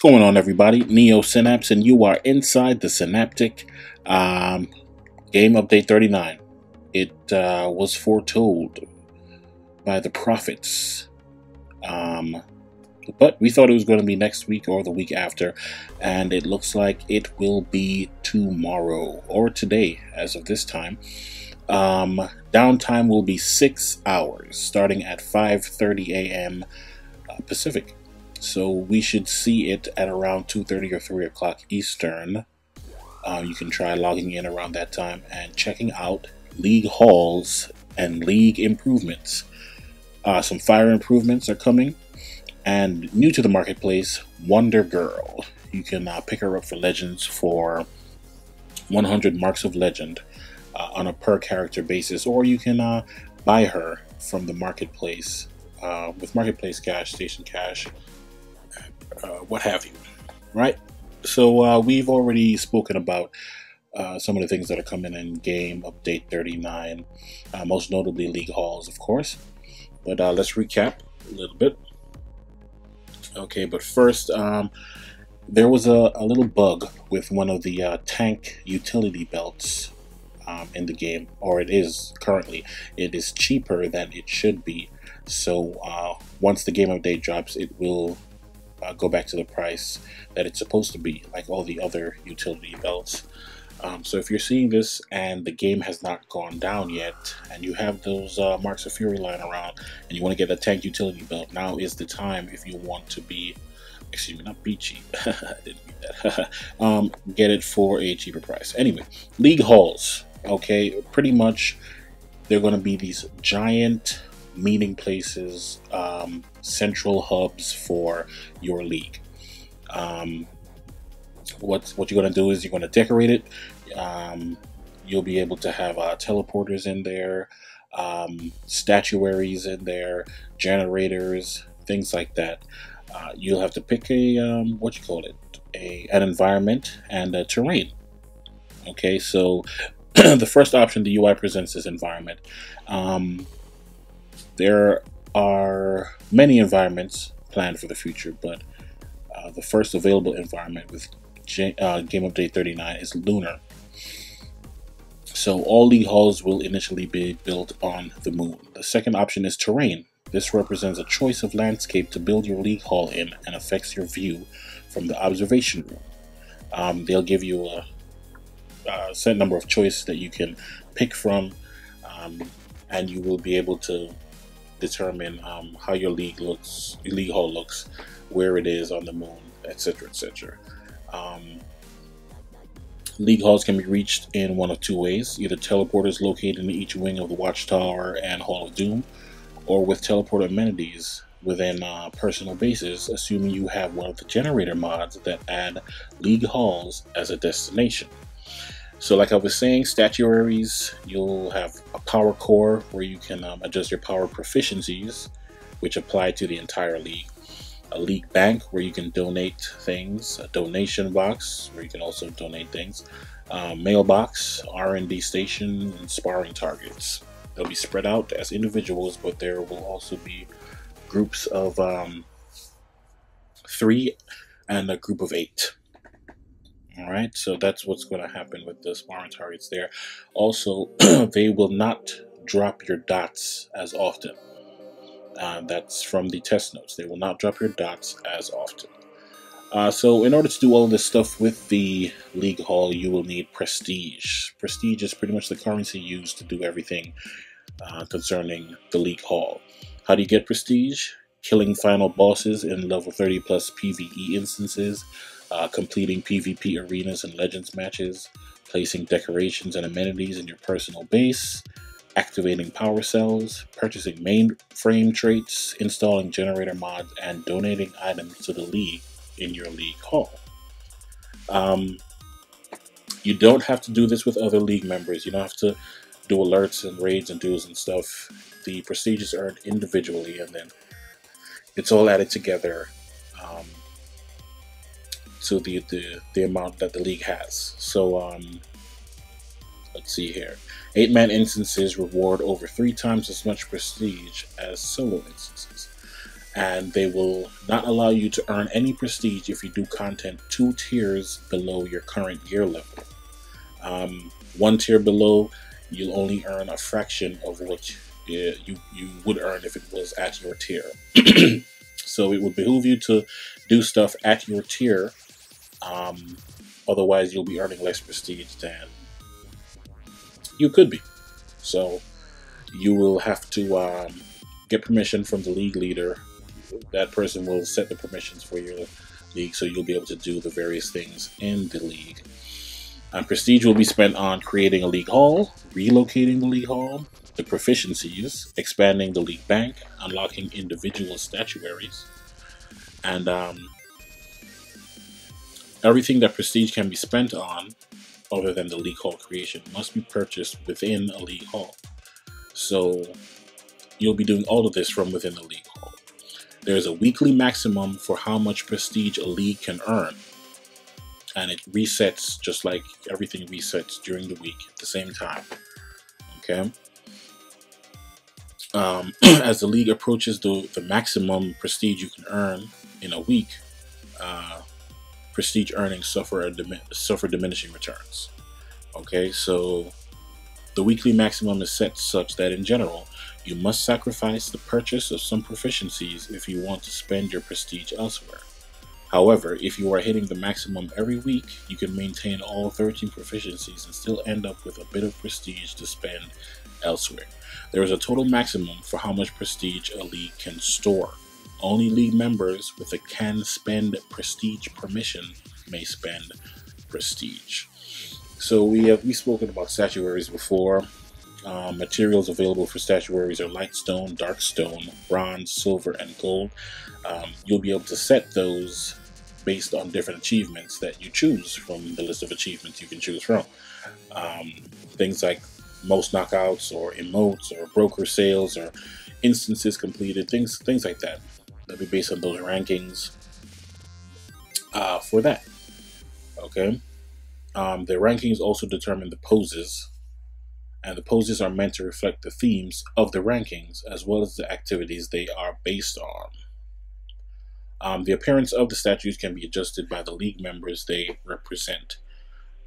What's going on, everybody? Neo Synapse, and you are inside the Synaptic game update 39. It was foretold by the prophets, but we thought it was going to be next week or the week after, and it looks like it will be tomorrow or today as of this time. Downtime will be 6 hours starting at 5:30 a.m. Pacific. So we should see it at around 2:30 or 3 o'clock Eastern. You can try logging in around that time and checking out league hauls and league improvements. Some fire improvements are coming, and new to the marketplace, Wonder Girl. You can pick her up for legends for 100 marks of legend on a per character basis, or you can buy her from the marketplace with marketplace cash, station cash, what have you, right? So we've already spoken about some of the things that are coming in game update 39, most notably league hauls, of course. But let's recap a little bit. Okay, but first, there was a little bug with one of the tank utility belts in the game, or it is currently. It is cheaper than it should be. So once the game update drops, it will go back to the price that it's supposed to be, like all the other utility belts. So if you're seeing this and the game has not gone down yet, and you have those Marks of Fury lying around, and you want to get a tank utility belt, now is the time if you want to be, excuse me, not be cheap. I didn't mean that. Get it for a cheaper price. Anyway, league hauls. Okay, pretty much they're going to be these giant meeting places, central hubs for your league. What you're going to do is you're going to decorate it. You'll be able to have teleporters in there, statuaries in there, generators, things like that. You'll have to pick a an environment and a terrain. Okay, so the first option the UI presents is environment. There are many environments planned for the future, but the first available environment with Game Update 39 is Lunar. So all league halls will initially be built on the moon. The second option is terrain. This represents a choice of landscape to build your league hall in and affects your view from the observation room. They'll give you a set number of choices that you can pick from, and you will be able to determine how your league hall looks, where it is on the moon, etc., etc. League halls can be reached in one of two ways: either teleporters located in each wing of the Watchtower and Hall of Doom, or with teleport amenities within personal bases, assuming you have one of the generator mods that add league halls as a destination. So like I was saying, statuaries, you'll have a power core where you can adjust your power proficiencies, which apply to the entire league. A league bank where you can donate things, a donation box where you can also donate things, mailbox, R&D station, and sparring targets. They'll be spread out as individuals, but there will also be groups of 3 and a group of 8. Alright, so that's what's going to happen with the sparring targets there. Also, they will not drop your dots as often. That's from the test notes. They will not drop your dots as often. So in order to do all this stuff with the league hall, you will need prestige. Prestige is pretty much the currency used to do everything concerning the league hall. How do you get prestige? Killing final bosses in level 30 plus PvE instances, completing PvP arenas and legends matches, placing decorations and amenities in your personal base, activating power cells, purchasing mainframe traits, installing generator mods, and donating items to the league in your league hall. You don't have to do this with other league members. You don't have to do alerts and raids and duels and stuff. The prestige is earned individually, and then it's all added together to the amount that the league has. So let's see here. 8-man instances reward over 3 times as much prestige as solo instances. and they will not allow you to earn any prestige if you do content 2 tiers below your current gear level. 1 tier below, you'll only earn a fraction of what you would earn if it was at your tier. So it would behoove you to do stuff at your tier. Otherwise, you'll be earning less prestige than you could be. So you will have to get permission from the league leader. That person will set the permissions for your league, so you'll be able to do the various things in the league. Prestige will be spent on creating a league hall, relocating the league hall, the proficiencies, expanding the league bank, unlocking individual statuaries, and everything that prestige can be spent on, other than the league hall creation, must be purchased within a league hall. So you'll be doing all of this from within the league hall. There's a weekly maximum for how much prestige a league can earn, and it resets just like everything resets during the week at the same time. Okay. As the league approaches the maximum prestige you can earn in a week, prestige earnings suffer diminishing returns. Okay, so the weekly maximum is set such that in general, you must sacrifice the purchase of some proficiencies if you want to spend your prestige elsewhere. However, if you are hitting the maximum every week, you can maintain all 13 proficiencies and still end up with a bit of prestige to spend elsewhere. There is a total maximum for how much prestige a league can store. Only league members with a can spend prestige permission may spend prestige. So we've spoken about statuaries before. Materials available for statuaries are light stone, dark stone, bronze, silver, and gold. You'll be able to set those based on different achievements that you choose from the list of achievements you can choose from. Things like most knockouts or emotes or broker sales or instances completed, things like that. That'll be based on those rankings for that. Okay. The rankings also determine the poses, and the poses are meant to reflect the themes of the rankings as well as the activities they are based on. The appearance of the statues can be adjusted by the league members they represent.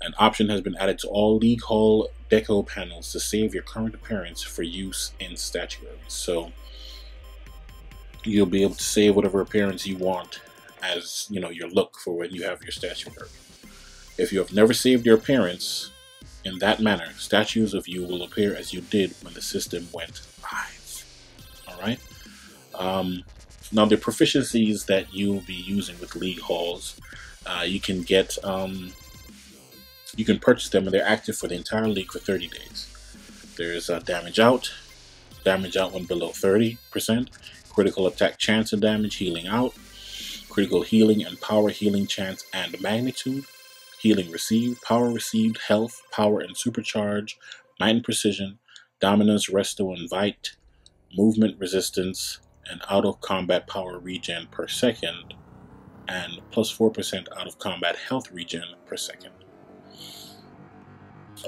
An option has been added to all League Hall deco panels to save your current appearance for use in statuaries. So you'll be able to save whatever appearance you want as, you know, your look for when you have your statuary. If you have never saved your appearance in that manner, statues of you will appear as you did when the system went live. All right. Now, the proficiencies that you'll be using with League Halls, you can get, you can purchase them, and they're active for the entire league for 30 days. There's damage out when below 30%, critical attack chance and damage, healing out, critical healing and power healing chance and magnitude, healing received, power received, health, power and supercharge, might and precision, dominance, resto, invite, movement resistance, and out of combat power regen per second, and plus 4% out of combat health regen per second.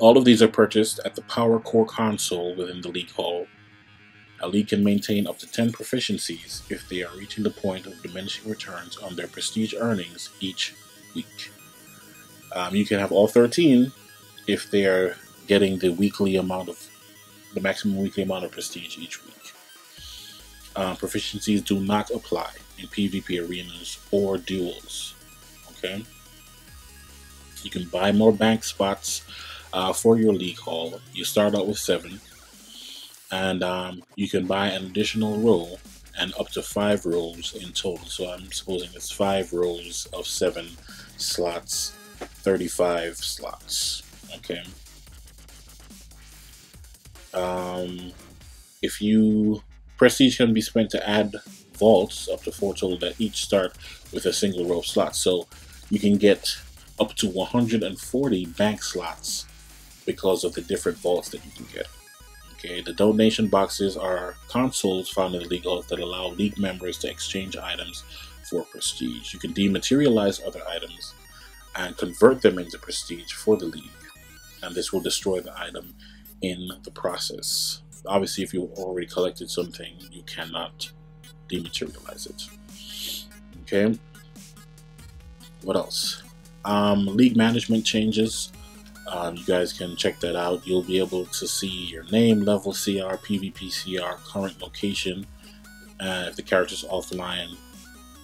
All of these are purchased at the Power Core console within the League Hall. A league can maintain up to 10 proficiencies if they are reaching the point of diminishing returns on their prestige earnings each week. You can have all 13 if they are getting the maximum weekly amount of prestige each week. Proficiencies do not apply in PvP arenas or duels. Okay. You can buy more bank spots for your League Hall. You start out with 7, and you can buy an additional row and up to 5 rows in total. So I'm supposing it's 5 rows of 7 slots, 35 slots. Okay. If you prestige can be spent to add vaults up to 4 total that each start with a single row of slots. So you can get up to 140 bank slots because of the different vaults that you can get. Okay, the donation boxes are consoles found in the League Halls that allow League members to exchange items for prestige. You can dematerialize other items and convert them into prestige for the League, and this will destroy the item in the process. Obviously, if you already collected something, you cannot dematerialize it. Okay. What else? League management changes. You guys can check that out. You'll be able to see your name, level, CR, PvP CR, current location. If the character's offline,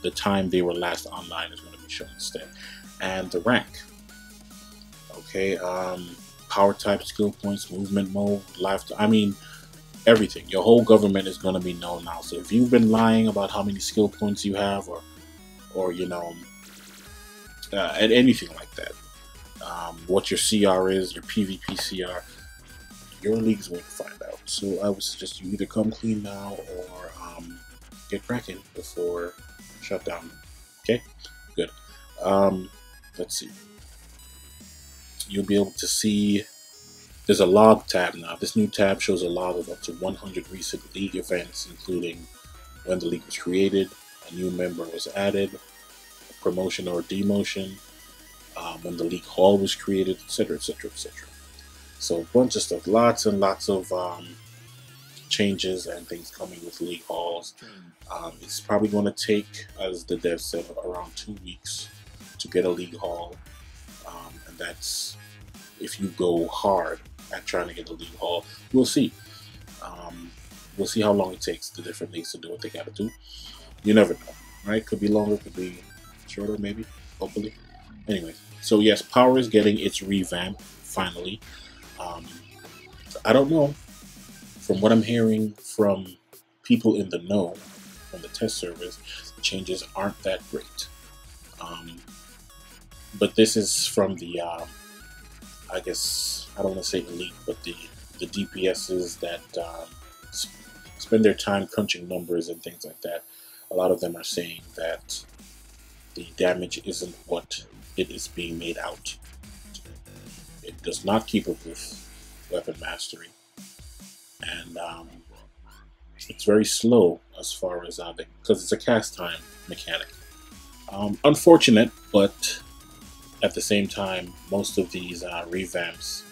the time they were last online is going to be shown instead. And the rank. Okay. Power type, skill points, movement mode, lifetime. I mean, everything. Your whole government is going to be known now. So if you've been lying about how many skill points you have, or you know, at anything like that, what your CR is, your PvP CR, your league's going to find out. So I would suggest you either come clean now or get cracking before shutdown. Okay, good. Let's see. You'll be able to see there's a log tab now. This new tab shows a log of up to 100 recent league events, including when the league was created, a new member was added, a promotion or demotion, when the league hall was created, etc., etc., etc. So a bunch of stuff, lots and lots of changes and things coming with league halls. It's probably going to take, as the dev said, around 2 weeks to get a league hall, and that's if you go hard at trying to get a league hall. We'll see. We'll see how long it takes the different leagues to do what they got to do. You never know, right? Could be longer, could be shorter, maybe, hopefully. Anyway, so yes, Power is getting its revamp finally. I don't know. From what I'm hearing from people in the know, from the test servers, the changes aren't that great. But this is from the, I guess, I don't want to say elite, but the DPSs that spend their time crunching numbers and things like that. A lot of them are saying that the damage isn't what it is being made out to be. It does not keep up with weapon mastery, and it's very slow as far as because it's a cast time mechanic. Unfortunate, but at the same time, most of these revamps,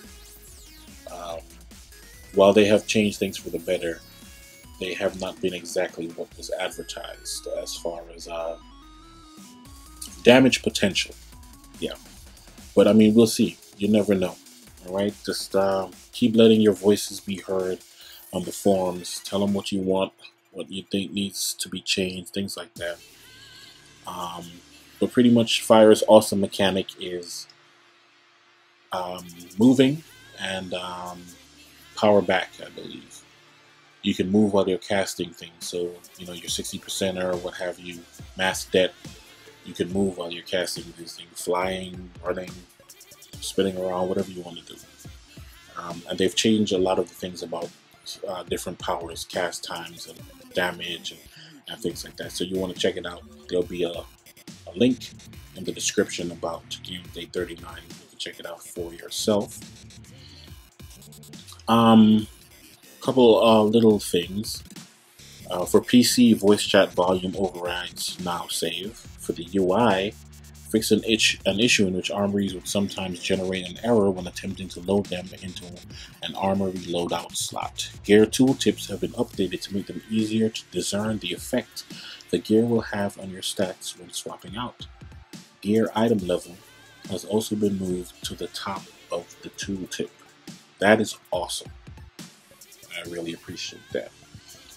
while they have changed things for the better, they have not been exactly what was advertised as far as damage potential. Yeah, but I mean, we'll see. You never know. All right, just keep letting your voices be heard on the forums. Tell them what you want, what you think needs to be changed, things like that. But pretty much Fire's awesome mechanic is moving and power back, I believe. You can move while you're casting things, so you know your 60%er or what have you, mass debt. You can move while you're casting these things, flying, running, spinning around, whatever you want to do. And they've changed a lot of the things about different powers, cast times, and damage, and things like that. So you want to check it out. There'll be a link in the description about GU39. You can check it out for yourself. Couple little things. For PC, voice chat volume overrides now save. For the UI, fix an issue in which armories would sometimes generate an error when attempting to load them into an armory loadout slot. Gear tooltips have been updated to make them easier to discern the effect the gear will have on your stats when swapping out. Gear item level has also been moved to the top of the tooltip. That is awesome. I really appreciate that.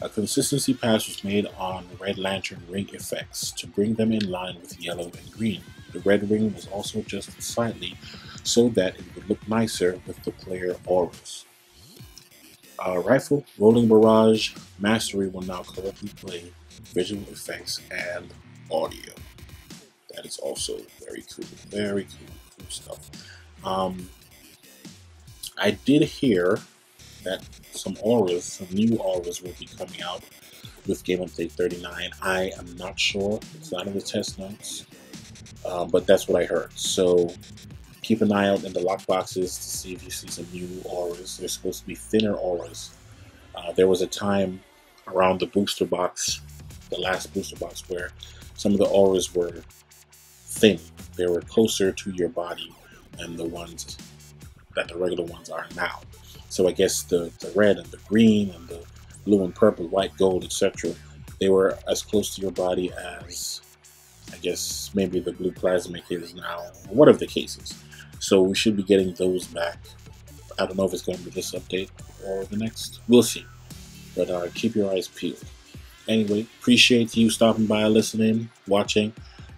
A consistency patch was made on Red Lantern ring effects to bring them in line with yellow and green. The red ring was also adjusted slightly so that it would look nicer with the player auras. Rifle Rolling Barrage Mastery will now correctly play visual effects and audio. That is also very cool. Very cool stuff. I did hear that some new auras will be coming out with Game Update 39. I am not sure. It's not in the test notes. But that's what I heard. So keep an eye out in the lockboxes to see if you see some new auras. They're supposed to be thinner auras. There was a time around the booster box, the last booster box, where some of the auras were thin. They were closer to your body than the ones that the regular ones are now. So I guess the red and the green and the blue and purple, white, gold, etc. they were as close to your body as, I guess, maybe the blue plasmic is now, whatever the case is. So we should be getting those back. I don't know if it's going to be this update or the next. We'll see. But keep your eyes peeled. Anyway, appreciate you stopping by, listening, watching.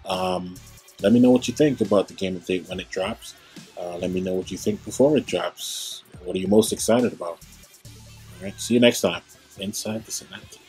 Let me know what you think about the game update when it drops. Let me know what you think before it drops. What are you most excited about? All right, see you next time inside the Synaptic.